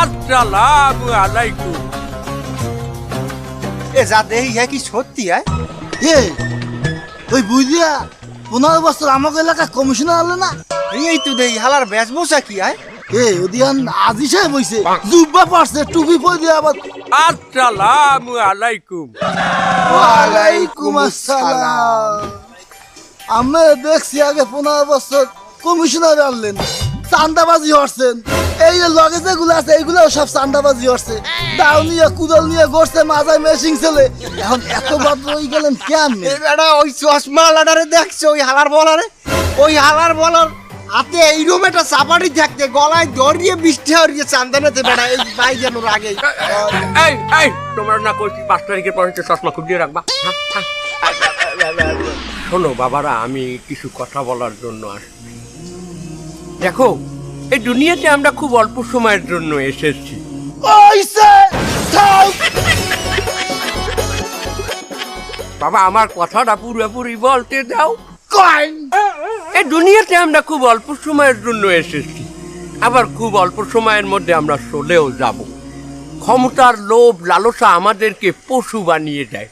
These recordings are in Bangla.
আসসালামু আলাইকুম। এ যা দেহি হ্যাঁ কি সত্যি আয়? ওই বুঝিয়া 15 বছর আমাকে এলাকা কমিশনার আনলে না? এই তো দেহি হালার বেশ বসা কি আয়? ওদিয়ান আজি সাহেব হইছে, জুব্বা পারছে, টুপি পরে আবার। আসসালামু আলাইকুম। ওয়ালাইকুম আসসালাম। আমি দেখছি আগে 15 বছর কমিশনার আনলেন, চান্দাবাজি হচ্ছেন। এই যে লগে যেগুলো আছে এইগুলো সব চান্দাবাজি হচ্ছে। দাও নিয়ে কুদল নিয়ে গড়ছে, মাজায় মেশিং ছেলে। এখন এত বাদ হয়ে গেলেন কেন? বেটা ওই চশমা লাডারে দেখছো ওই হালার বলারে? ওই হালার বলার হাতে এইরকম একটা চাপাটি থাকতে গলায় দড়িয়ে বৃষ্টি হরিয়ে চান্দানাতে বেটা এই বাই জানোর আগে। এই এই তোমরা না কইছি 5 তারিখের পরে চশমা খুব দিয়ে রাখবা। শোনো বাবারা, আমি কিছু কথা বলার জন্য আসছি। দেখো, এই দুনিয়াতে আমরা খুব অল্প সময়ের জন্য এসেছি। বাবা, আমার কথাটা পুরোপুরি বলতে দাও। এই দুনিয়াতে আমরা খুব অল্প সময়ের জন্য এসেছি, আবার খুব অল্প সময়ের মধ্যে আমরা চলেও যাব। ক্ষমতার লোভ লালসা আমাদেরকে পশু বানিয়ে দেয়।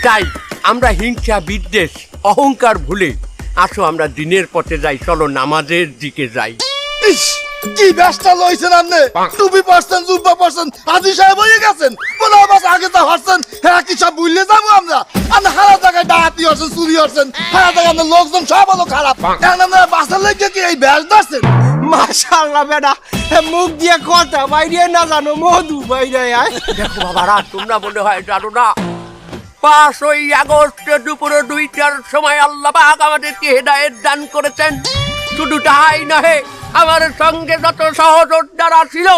তাই আমরা হিংসা বিদ্বেষ অহংকার ভুলে আসো আমরা দিনের পথে যাই, চলো নামাজের দিকে যাই। কি ব্যস্ত লইছেন আপনি? টুপি পারছেন, জুব্বা পারছেন, আজি সাহেব হয়ে গেছেন। 15 বছর আগে তো হচ্ছেন, হ্যাঁ কি সব ভুললে যাবো আমরা? আপনি হারা জায়গায় ডাকাতি হচ্ছেন, চুরি হচ্ছেন, হারা জায়গায় আপনার লোকজন সব হলো খারাপ। এখন আপনারা বাসার লেগে কি এই ব্যাস ধরছেন? মাশাআল্লাহ বেটা, মুখ দিয়ে কথা বাইরে না জানো মধু বাইরে আয়। দেখো বাবারা, তোমরা মনে হয় জানো না, 5ই আগস্ট দুপুরে 2টার সময় আল্লাহ পাক আমাদেরকে হেদায়েত দান করেছেন। শুধু তাই নহে, আমার সঙ্গে যত সহযোদ্ধারা ছিল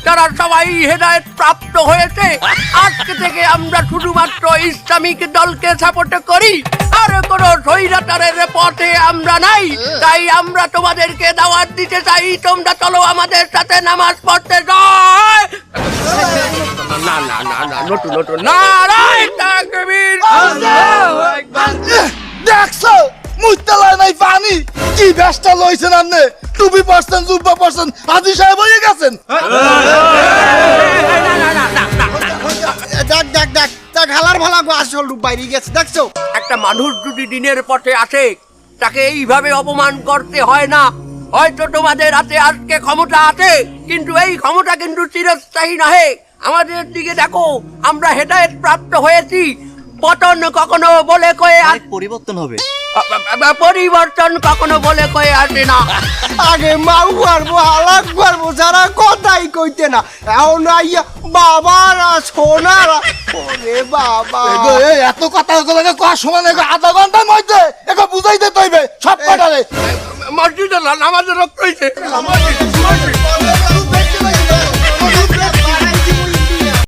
তারা সবাই হেদায়েত প্রাপ্ত হয়েছে। আজকে থেকে আমরা শুধুমাত্র ইসলামিক দলকে সাপোর্ট করি, আর কোন স্বৈরাচারের পথে আমরা নাই। তাই আমরা তোমাদেরকে দাওয়াত দিতে চাই, তোমরা চলো আমাদের সাথে নামাজ পড়তে যাও। না না না না, নতুন নতুন নারায়ে তাকবীর। আল্লাহু আকবার। দেখছো মুইতালায় নাই পানি। কি ব্যস্ত লইছেন আপনি? টুপি পারছেন, জুব্বা পারছেন, আজি সাহেব হয়ে গেছেন। দেখ দেখ দেখ দেখ হালার ভালা আসল রূপ বাইরে গেছে দেখছো? একটা মানুষ যদি দিনের পথে আসে, তাকে এইভাবে অপমান করতে হয় না। হয়তো তোমাদের হাতে আজকে ক্ষমতা আছে, কিন্তু এই ক্ষমতা কিন্তু চিরস্থায়ী নহে। আমাদের দিকে দেখো, আমরা হেদায়েত প্রাপ্ত হয়েছি। পতন কখনো বলে কয়ে পরিবর্তন হবে, পরিবর্তন কখনো বলে কয়ে আসে না। আগে মাউ পারবো হালাক পারবো যারা কথাই কইতে না, এখন আইয়া বাবারা সোনারা। ওরে বাবা, এত কথা কয় সময় নেই, আধা ঘন্টার মধ্যে একে বুঝাইতে তৈবে সব কটারে। মসজিদে নামাজের রক্ত হয়েছে।